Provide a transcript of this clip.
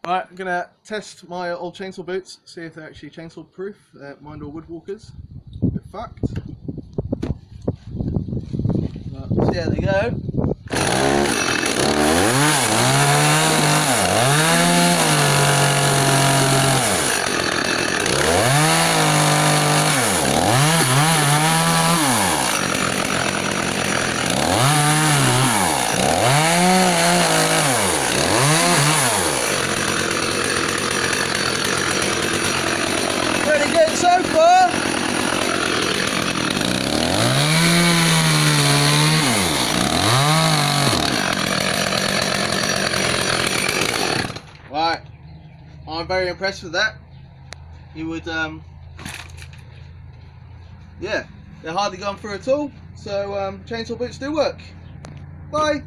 Right, I'm gonna test my old chainsaw boots, see if they're actually chainsaw proof. They're Meindl woodwalkers. Bit fucked. So yeah, there you go. Pretty good so far. Right, I'm very impressed with that. You would, yeah, they're hardly gone through at all. So chainsaw boots do work. Bye.